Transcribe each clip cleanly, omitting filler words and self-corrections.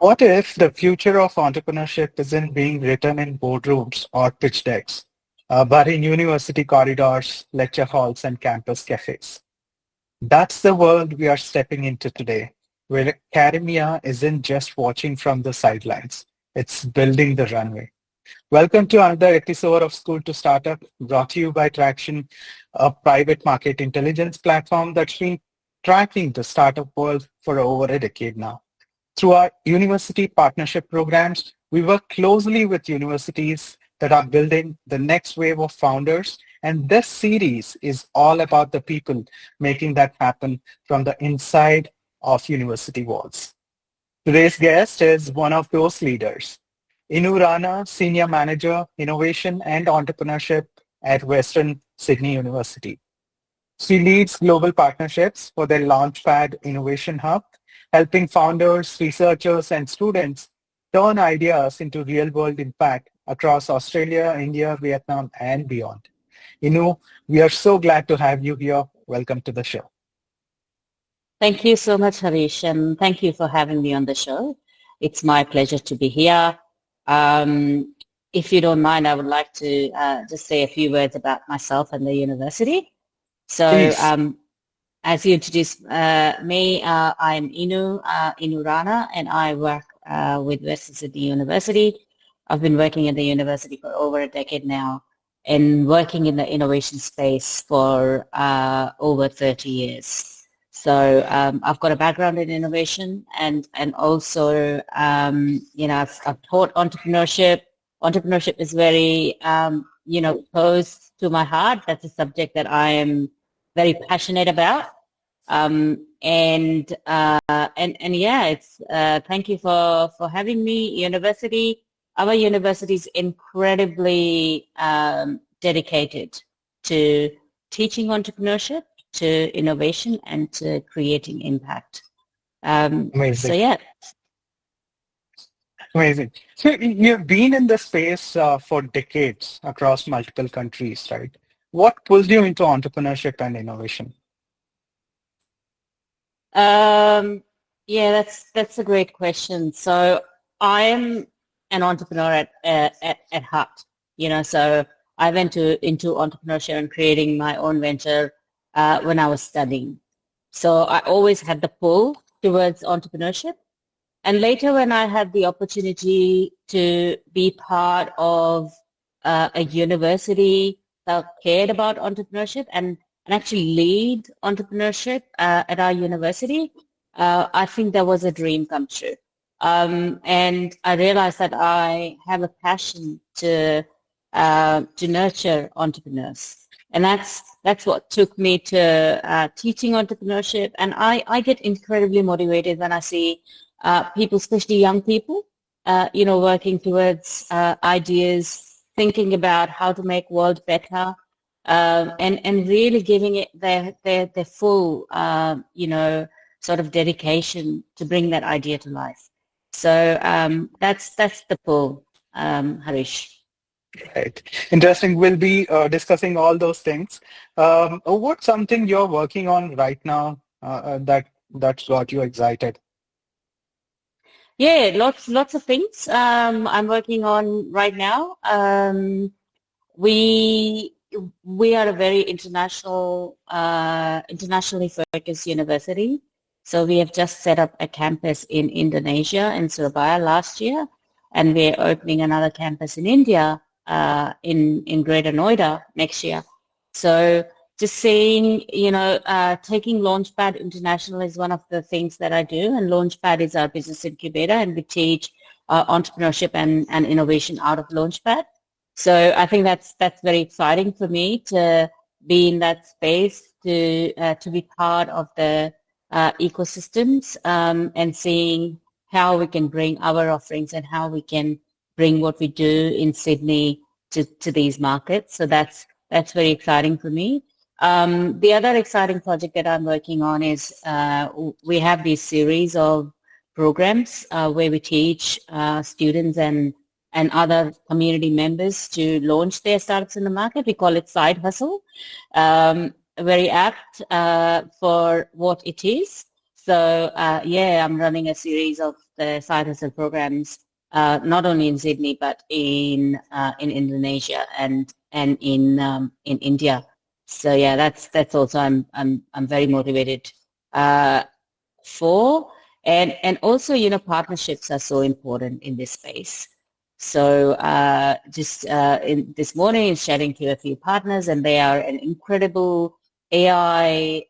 What if the future of entrepreneurship isn't being written in boardrooms or pitch decks, but in university corridors, lecture halls, and campus cafes? That's the world we are stepping into today, where academia isn't just watching from the sidelines, it's building the runway. Welcome to another episode of School to Startup, brought to you by Tracxn, a private market intelligence platform that's been tracking the startup world for over a decade now. Through our university partnership programs, we work closely with universities that are building the next wave of founders. And this series is all about the people making that happen from the inside of university walls. Today's guest is one of those leaders. Inu Rana, Senior Manager, Innovation and Entrepreneurship at Western Sydney University. She leads global partnerships for their Launchpad Innovation Hub, helping founders, researchers, and students turn ideas into real-world impact across Australia, India, Vietnam, and beyond. Inu, we are so glad to have you here. Welcome to the show. Thank you so much, Harish, and thank you for having me on the show. It's my pleasure to be here. If you don't mind, I would like to just say a few words about myself and the university. So, as you introduced me, I'm Inu Rana, and I work with Western Sydney University. I've been working at the university for over a decade now and working in the innovation space for over 30 years. So I've got a background in innovation and also, I've taught entrepreneurship. Entrepreneurship is very, close to my heart. That's a subject that I am very passionate about. It's thank you for having me. Our university is incredibly dedicated to teaching entrepreneurship, to innovation, and to creating impact. Amazing. Amazing. So you've been in the space for decades across multiple countries, right? What pulled you into entrepreneurship and innovation? That's a great question. So I'm an entrepreneur at heart, so I went into entrepreneurship and creating my own venture when I was studying. So I always had the pull towards entrepreneurship. And later when I had the opportunity to be part of a university that cared about entrepreneurship and actually lead entrepreneurship at our university, I think that was a dream come true. And I realized that I have a passion to nurture entrepreneurs. And that's what took me to teaching entrepreneurship. And I get incredibly motivated when I see people, especially young people, working towards ideas, thinking about how to make world better, and really giving it their full, sort of dedication to bring that idea to life. So that's the pull, Harish. Right. Interesting. We'll be discussing all those things. What's something you're working on right now that's got you excited? Yeah, lots of things I'm working on right now. We are a very internationally focused university. So we have just set up a campus in Indonesia, in Surabaya last year, and we're opening another campus in India, in Greater Noida next year. So just saying, taking Launchpad International is one of the things that I do, and Launchpad is our business incubator, and we teach entrepreneurship and innovation out of Launchpad. So I think that's very exciting for me to be in that space, to be part of the ecosystems, and seeing how we can bring our offerings and how we can bring what we do in Sydney to these markets. So that's very exciting for me. The other exciting project that I'm working on is we have this series of programs where we teach students and other community members to launch their startups in the market. We call it Side Hustle. Very apt for what it is. So yeah, I'm running a series of the side hustle programs, not only in Sydney but in Indonesia and in India. So yeah, that's also I'm very motivated uh, for, and also partnerships are so important in this space. So just in this morning, I was chatting to a few partners, and they are an incredible AI,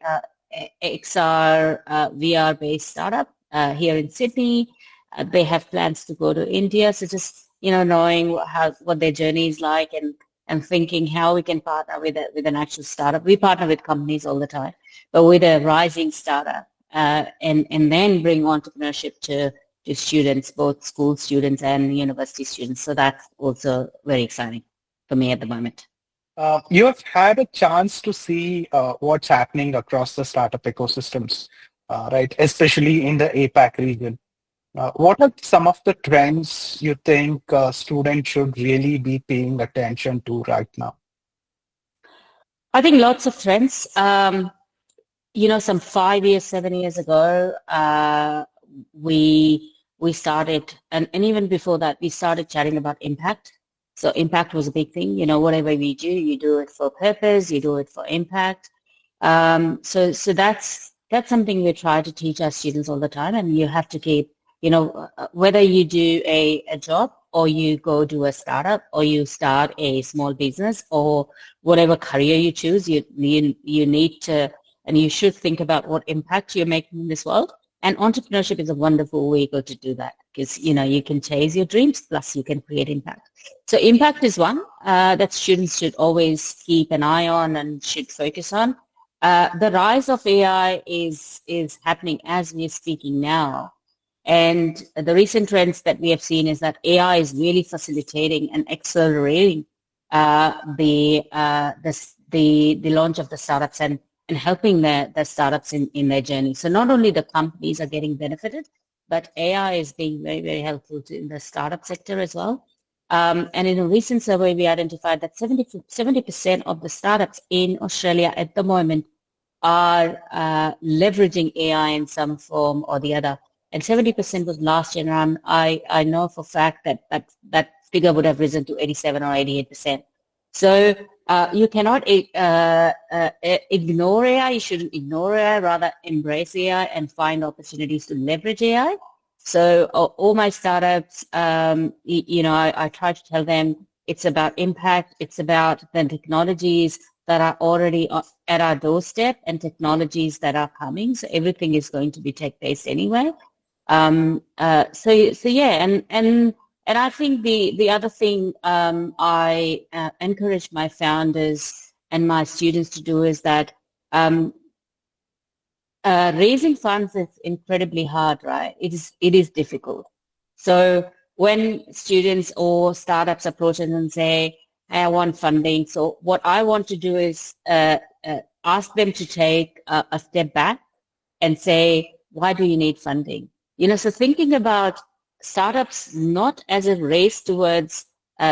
XR, VR-based startup here in Sydney. They have plans to go to India. So just knowing what their journey is like, and thinking how we can partner with an actual startup. We partner with companies all the time, but with a rising startup, and then bring entrepreneurship to students, both school students and university students. So that's also very exciting for me at the moment. You have had a chance to see what's happening across the startup ecosystems, right? Especially in the APAC region. What are some of the trends you think students should really be paying attention to right now? I think lots of trends. Some 5 years, 7 years ago, we started, and even before that, we started chatting about impact. So impact was a big thing. Whatever we do, you do it for purpose, you do it for impact. So that's something we try to teach our students all the time, and you have to keep, whether you do a job or you go do a startup or you start a small business or whatever career you choose, you need to, and you should think about what impact you're making in this world. And entrepreneurship is a wonderful vehicle to do that, because you can chase your dreams, plus you can create impact. So impact is one that students should always keep an eye on and should focus on. The rise of AI is happening as we're speaking now. And the recent trends that we have seen is that AI is really facilitating and accelerating the launch of the startups, and helping the startups in their journey. So not only the companies are getting benefited, but AI is being very, very helpful in the startup sector as well. And in a recent survey, we identified that 70% of the startups in Australia at the moment are leveraging AI in some form or the other. And 70% was last year, and I know for a fact that figure would have risen to 87 or 88%. So you cannot ignore AI. You shouldn't ignore AI, rather embrace AI and find opportunities to leverage AI. So all my startups, I try to tell them it's about impact. It's about the technologies that are already at our doorstep and technologies that are coming. So everything is going to be tech-based anyway. So yeah, and I think the other thing I encourage my founders and my students to do is that raising funds is incredibly hard, right? It is difficult. So when students or startups approach us and say, "Hey, I want funding," so what I want to do is ask them to take a step back and say, "Why do you need funding?" So thinking about startups not as a race towards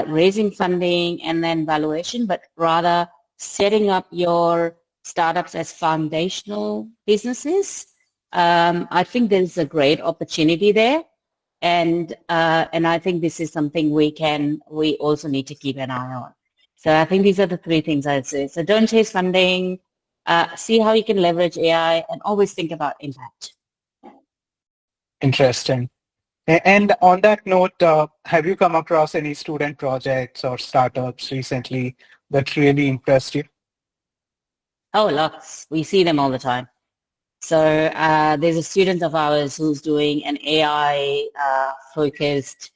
raising funding and then valuation, but rather setting up your startups as foundational businesses. I think there's a great opportunity there, and I think this is something we also need to keep an eye on. So I think these are the three things I'd say. So don't chase funding, see how you can leverage AI, and always think about impact. Interesting. And on that note, have you come across any student projects or startups recently that really impressed you? Oh, lots. We see them all the time. So there's a student of ours who's doing an AI focused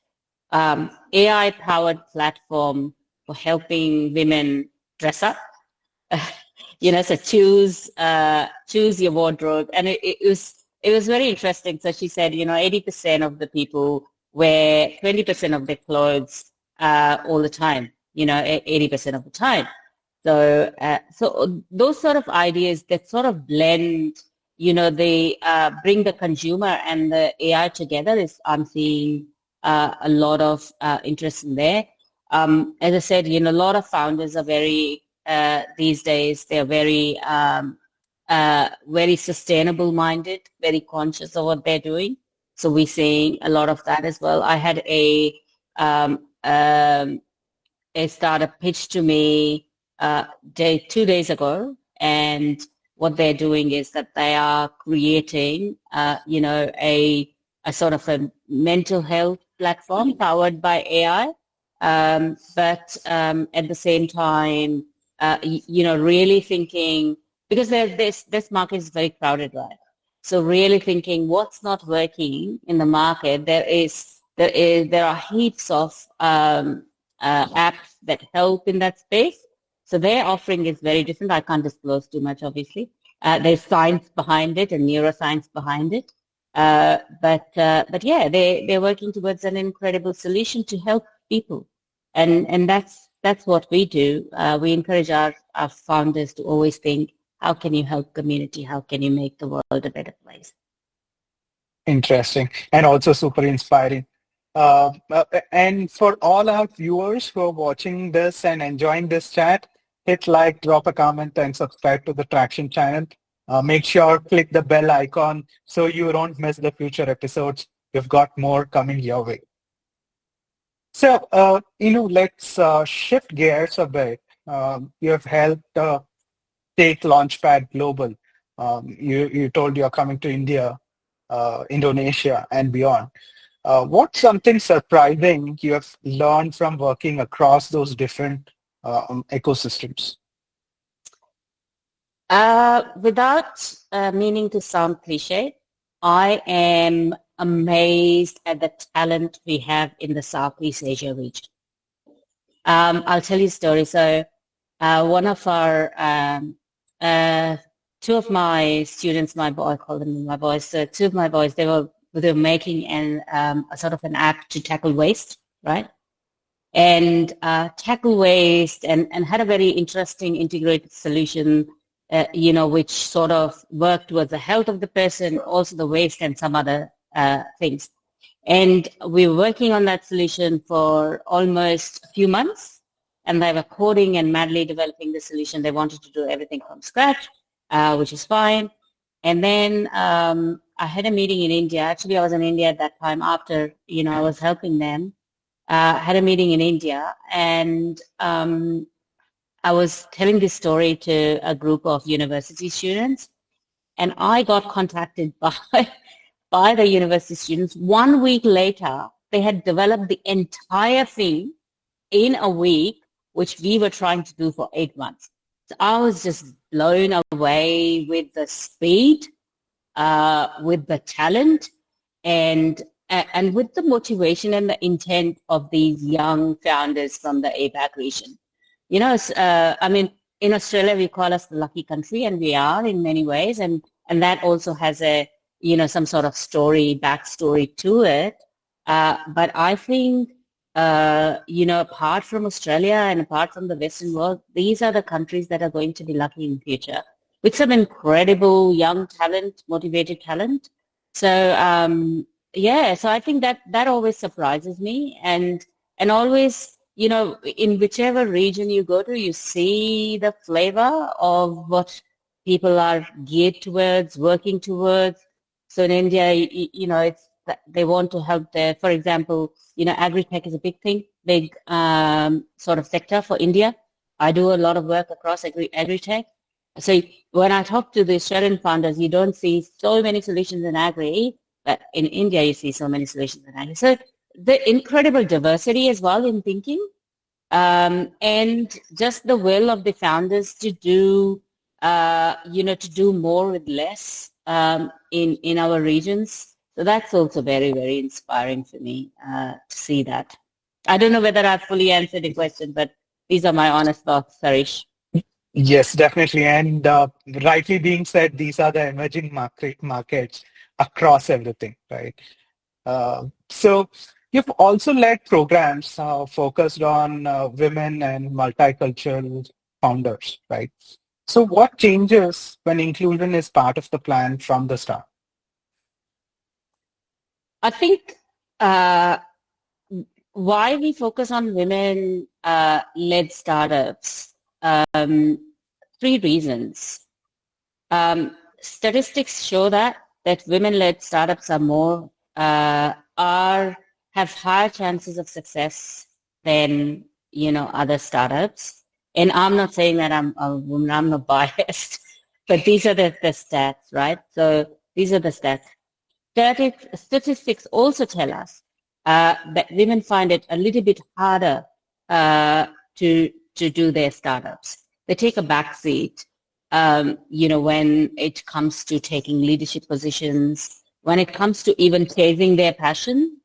AI-powered platform for helping women dress up. So choose your wardrobe, and it was very interesting. So she said, 80% of the people wear 20% of their clothes all the time. 80% of the time. So those sort of ideas that sort of blend, they bring the consumer and the AI together. I'm seeing a lot of interest in there. As I said, a lot of founders are very these days. They're very very sustainable minded, very conscious of what they're doing. So we're seeing a lot of that as well. I had um, um, a startup pitch to me 2 days ago, and what they're doing is that they are creating, a sort of a mental health platform powered by AI, but at the same time, really thinking, because this market is very crowded, right? So really thinking what's not working in the market. There are heaps of apps that help in that space. So their offering is very different. I can't disclose too much, obviously. There's science behind it and neuroscience behind it. But yeah, they're working towards an incredible solution to help people. And that's what we do. We encourage our founders to always think, how can you help community? How can you make the world a better place? Interesting and also super inspiring. And for all our viewers who are watching this and enjoying this chat, hit like, drop a comment, and subscribe to the Tracxn channel. Make sure click the bell icon so you don't miss the future episodes. We've got more coming your way. So, let's shift gears a bit. You have helped take Launchpad global. You told you're coming to India, Indonesia, and beyond. What's something surprising you have learned from working across those different ecosystems? Without meaning to sound cliche, I am amazed at the talent we have in the Southeast Asia region. I'll tell you a story. So one of our, two of my students, I call them my boys, so two of my boys, they were making a sort of an app to tackle waste, right? And tackle waste and had a very interesting integrated solution, which sort of worked with the health of the person, also the waste and some other things. And we were working on that solution for almost a few months, and they were coding and madly developing the solution. They wanted to do everything from scratch, which is fine. And then I had a meeting in India. Actually, I was in India at that time after, I was helping them. Had a meeting in India, and I was telling this story to a group of university students, and I got contacted by the university students. 1 week later, they had developed the entire thing in a week, which we were trying to do for 8 months. So I was just blown away with the speed, with the talent, and with the motivation and the intent of these young founders from the APAC region. In Australia, we call us the lucky country, and we are in many ways, and that also has a, some sort of backstory to it. But I think, apart from Australia and apart from the Western world, these are the countries that are going to be lucky in the future with some incredible young talent, motivated talent. So, so I think that always surprises me, and always, in whichever region you go to, you see the flavor of what people are geared towards, working towards. So in India, it's they want to help their, for example, agri-tech is a big thing, big sort of sector for India. I do a lot of work across agri-tech. So when I talk to the Australian founders, you don't see so many solutions in agri, but in India, you see so many solutions in agri. So the incredible diversity as well in thinking, and just the will of the founders to do, to do more with less in our regions. So that's also very, very inspiring for me to see that. I don't know whether I've fully answered the question, but these are my honest thoughts, Sarish. Yes, definitely. And rightly being said, these are the emerging markets across everything, right? So you've also led programs focused on women and multicultural founders, right? So what changes when inclusion is part of the plan from the start? I think why we focus on women-led startups, 3 reasons. Statistics show that women-led startups are more have higher chances of success than other startups. And I'm not saying that I'm a woman, I'm not biased, but these are the stats, right? So these are the stats. Statistics also tell us that women find it a little bit harder to do their startups. They take a back seat, when it comes to taking leadership positions, when it comes to even chasing their passion.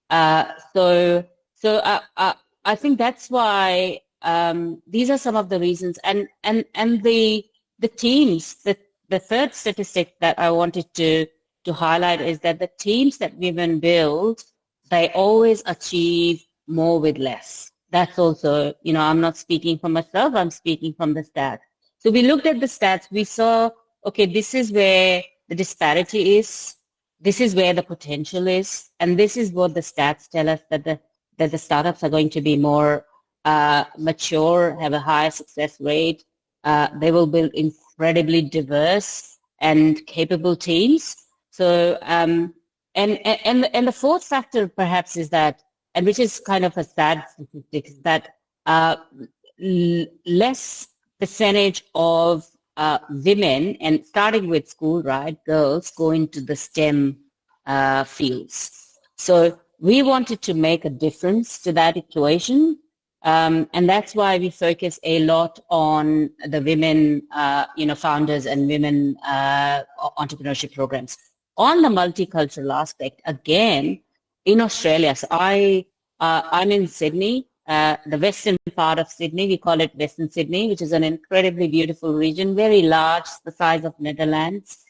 I think that's why these are some of the reasons. And the teams, the third statistic that I wanted to highlight is that the teams that women build, they always achieve more with less. That's also, I'm not speaking for myself, I'm speaking from the stats. So we looked at the stats, we saw, okay, this is where the disparity is, this is where the potential is, and this is what the stats tell us, that the startups are going to be more mature, have a higher success rate, they will build incredibly diverse and capable teams. So, and the fourth factor perhaps is that, and which is kind of a sad statistic, is that less percentage of women, and starting with school, right, girls go into the STEM fields. So we wanted to make a difference to that equation. And that's why we focus a lot on the women, founders and women entrepreneurship programs. On the multicultural aspect, again, in Australia, so I'm in Sydney, the western part of Sydney. We call it Western Sydney, which is an incredibly beautiful region, very large, the size of Netherlands,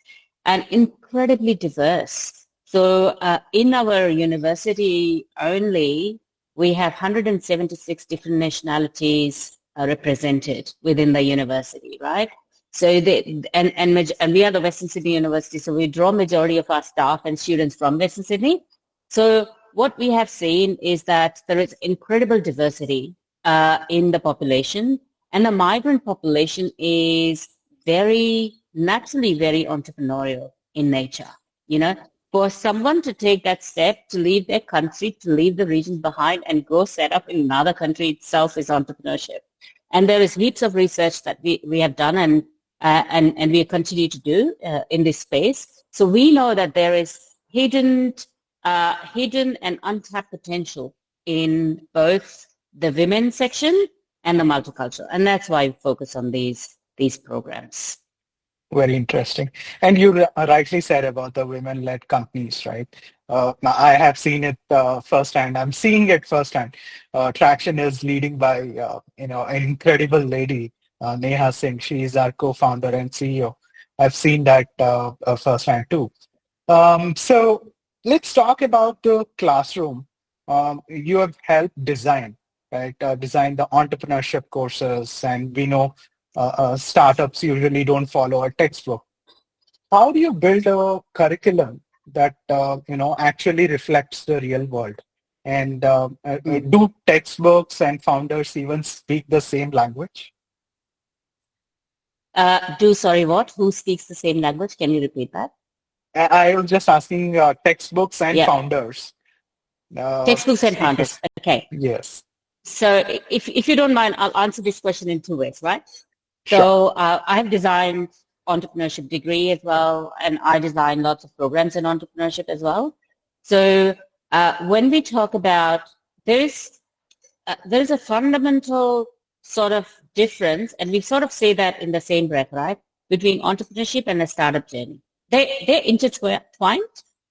and incredibly diverse. So in our university only, we have 176 different nationalities represented within the university, right? So and we are the Western Sydney University, so we draw majority of our staff and students from Western Sydney. So what we have seen is that there is incredible diversity in the population, and the migrant population is naturally very entrepreneurial in nature. For someone to take that step, to leave their country, to leave the region behind and go set up in another country itself is entrepreneurship. And there is heaps of research that we have done and we continue to do in this space. So we know that there is hidden and untapped potential in both the women section and the multicultural. And that's why we focus on these programs. Very interesting. And you rightly said about the women-led companies, right? I have seen it firsthand. I'm seeing it firsthand. Tracxn is leading by, an incredible lady, Neha Singh. She is our co-founder and CEO. I've seen that firsthand too. So let's talk about the classroom. You have helped design, right? Design the entrepreneurship courses, and we know startups usually don't follow a textbook. How do you build a curriculum that actually reflects the real world? And do textbooks and founders even speak the same language? What? Who speaks the same language? Can you repeat that? I was just asking textbooks and founders. Textbooks and founders. Okay. Yes. So if you don't mind, I'll answer this question in two ways, right? Sure. So I have designed entrepreneurship degree as well, and I design lots of programs in entrepreneurship as well. So when we talk about, there is a fundamental sort of difference, and we sort of say that in the same breath, right, between entrepreneurship and the startup journey. They're intertwined,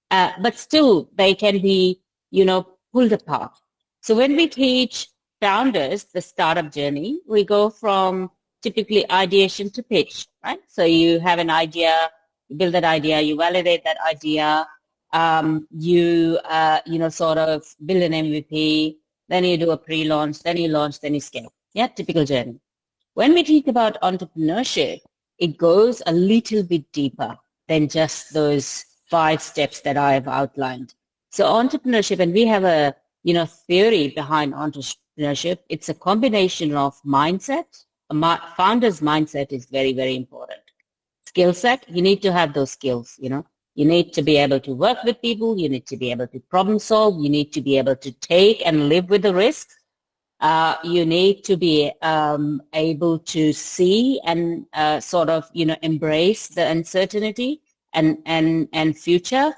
but still they can be, pulled apart. So when we teach founders the startup journey, we go from typically ideation to pitch, right? So you have an idea, you build that idea, you validate that idea, you sort of build an MVP, then you do a pre-launch, then you launch, then you scale. Yeah, typical journey. When we think about entrepreneurship, it goes a little bit deeper than just those 5 steps that I have outlined. So entrepreneurship, and we have a theory behind entrepreneurship, it's a combination of mindset. A founder's mindset is very, very important. skill set, you need to have those skills, you know. You need to be able to work with people. You need to be able to problem solve. You need to be able to take and live with the risks. You need to be able to see and sort of, you know, embrace the uncertainty and future.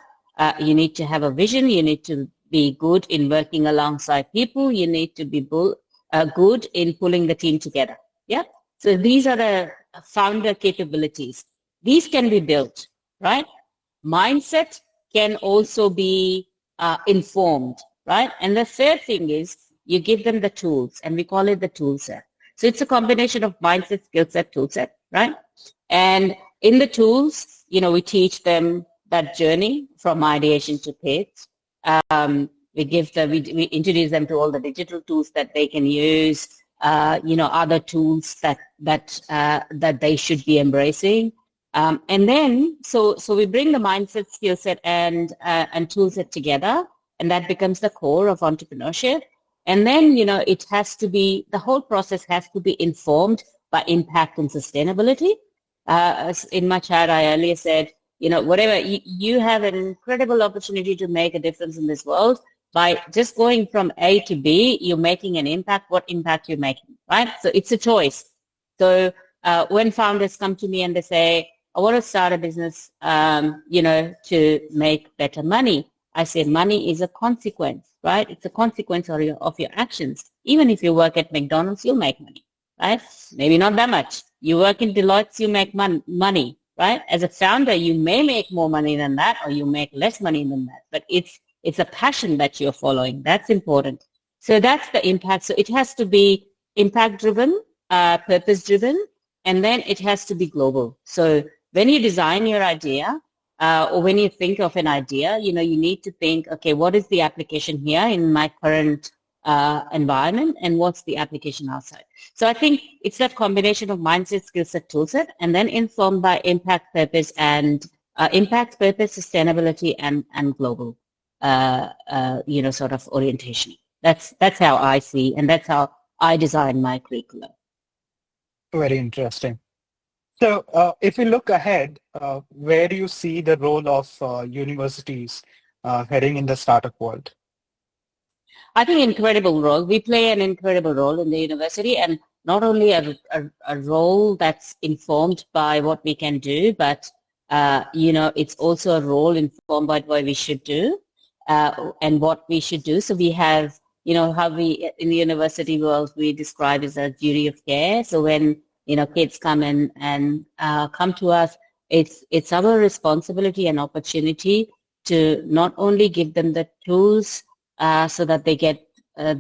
You need to have a vision. You need to be good in working alongside people. You need to be good in pulling the team together. Yeah. So these are the founder capabilities. These can be built, right? Mindset can also be informed, right? And the third thing is you give them the tools, and we call it the tool set. So it's a combination of mindset, skill set, tool set, right? And in the tools, you know, we teach them that journey from ideation to pitch. We introduce them to all the digital tools that they can use, you know, other tools that they should be embracing. And then, so we bring the mindset, skill set, and tool set together, and that becomes the core of entrepreneurship. And then, you know, it has to be, the whole process has to be informed by impact and sustainability. As in my chat, I earlier said, you know, whatever, you have an incredible opportunity to make a difference in this world. By just going from A to B, you're making an impact. What impact you're making, right? So it's a choice. So when founders come to me and they say, I want to start a business, you know, to make better money, I say money is a consequence, right? It's a consequence of your actions. Even if you work at McDonald's, you'll make money, right? Maybe not that much. You work in Deloitte, you make money, right? As a founder, you may make more money than that, or you make less money than that, but it's a passion that you're following. That's important. So that's the impact. So it has to be impact-driven, purpose-driven, and then it has to be global. So when you design your idea, or when you think of an idea, you know, you need to think, okay, what is the application here in my current environment, and what's the application outside? So I think it's that combination of mindset, skill set, tool set, and then informed by impact, purpose, and impact, purpose, sustainability, and global, you know, sort of orientation. That's how I see, and that's how I design my curriculum. Very interesting. So if we look ahead, where do you see the role of universities heading in the startup world? I think incredible role. We play an incredible role in the university, and not only a role that's informed by what we can do, but you know, it's also a role informed by what we should do and what we should do. So we have, you know, how we in the university world we describe as a duty of care. So when, you know, kids come and come to us, it's our responsibility and opportunity to not only give them the tools so that they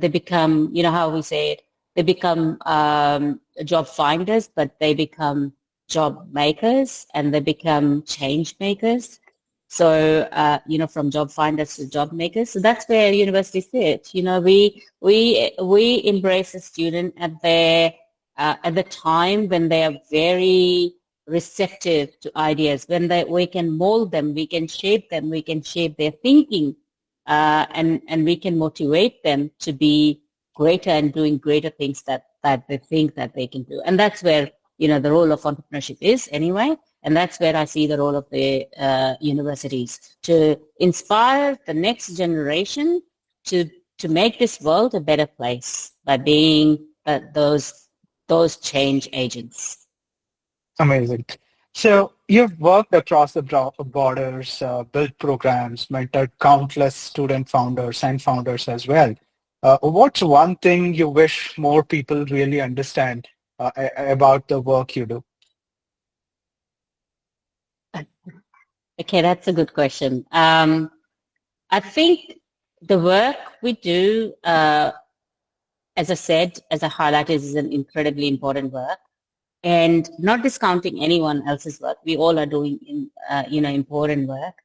become, you know, how we say it, they become job finders, but they become job makers, and they become change makers. So, you know, from job finders to job makers. So that's where universities sit. You know, we embrace a student at the time when they are very receptive to ideas, when we can mold them, we can shape them, we can shape their thinking, and we can motivate them to be greater and doing greater things that they think that they can do. And that's where, you know, the role of entrepreneurship is anyway. And that's where I see the role of the universities, to inspire the next generation to make this world a better place by being those change agents. Amazing. So you've worked across the borders, built programs, mentored countless student founders and founders as well. What's one thing you wish more people really understand about the work you do? Okay, that's a good question. I think the work we do, as I said, as I highlighted, is an incredibly important work. And not discounting anyone else's work, we all are doing, you know, important work.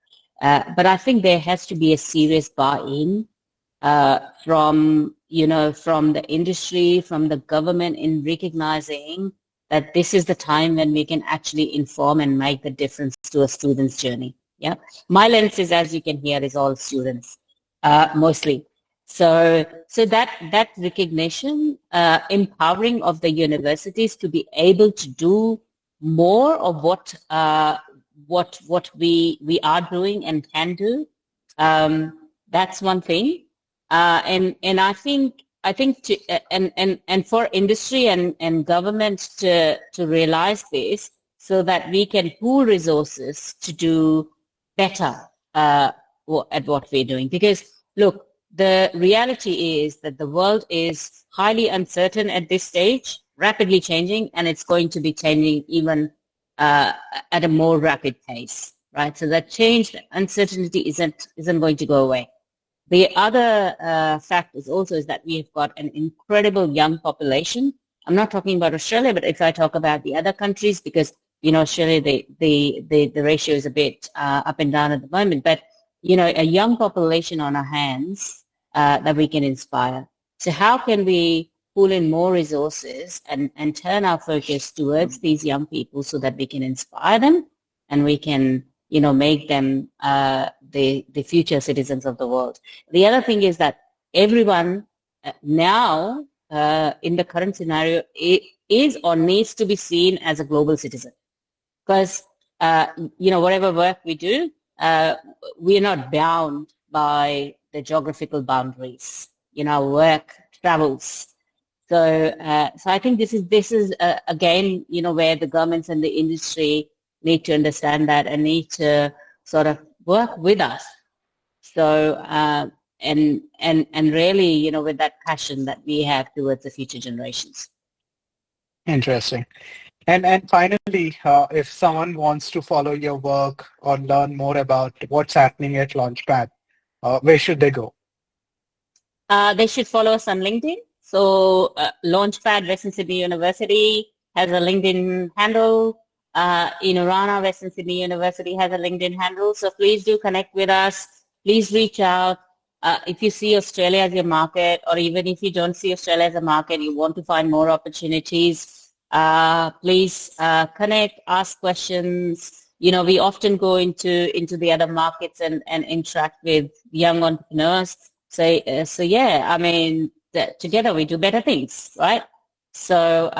But I think there has to be a serious buy-in from, you know, from the industry, from the government, in recognizing that this is the time when we can actually inform and make the difference to a student's journey. Yeah, my lens is, as you can hear, is all students, mostly. So that recognition, empowering of the universities to be able to do more of what we are doing and can do. That's one thing, and I think and for industry and government to realize this, so that we can pool resources to do better at what we're doing. Because look, the reality is that the world is highly uncertain at this stage, rapidly changing, and it's going to be changing even at a more rapid pace, right? So that change, that uncertainty isn't going to go away. The other fact is also is that we've got an incredible young population. I'm not talking about Australia, but if I talk about the other countries, because Australia, the ratio is a bit up and down at the moment, but a young population on our hands that we can inspire. So how can we pull in more resources and turn our focus towards these young people so that we can inspire them and we can make them the future citizens of the world. The other thing is that everyone now in the current scenario is or needs to be seen as a global citizen, because whatever work we do, we are not bound by the geographical boundaries. Our work travels. So I think this is again, where the governments and the industry need to understand that and need to sort of work with us. So and really, with that passion that we have towards the future generations. Interesting. And finally, if someone wants to follow your work or learn more about what's happening at Launchpad, where should they go? They should follow us on LinkedIn. So Launchpad Western Sydney University has a LinkedIn handle. Inu Rana, Western Sydney University has a LinkedIn handle. So please do connect with us. Please reach out. If you see Australia as your market, or even if you don't see Australia as a market, you want to find more opportunities, please connect, ask questions. We often go into the other markets and interact with young entrepreneurs. So yeah, I mean, together we do better things, right? So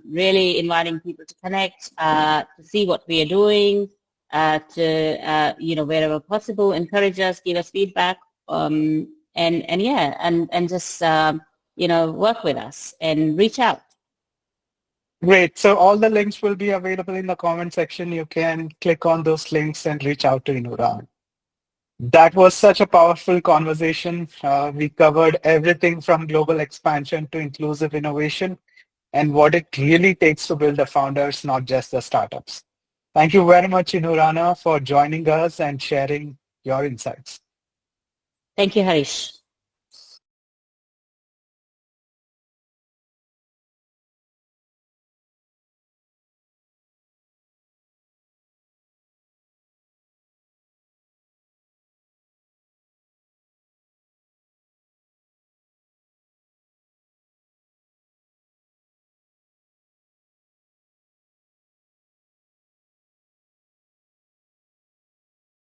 really inviting people to connect, to see what we are doing, to wherever possible, encourage us, give us feedback, and just work with us and reach out. Great. So all the links will be available in the comment section. You can click on those links and reach out to Inu Rana. That was such a powerful conversation. We covered everything from global expansion to inclusive innovation and what it really takes to build the founders, not just the startups. Thank you very much, Inu Rana, for joining us and sharing your insights. Thank you, Harish.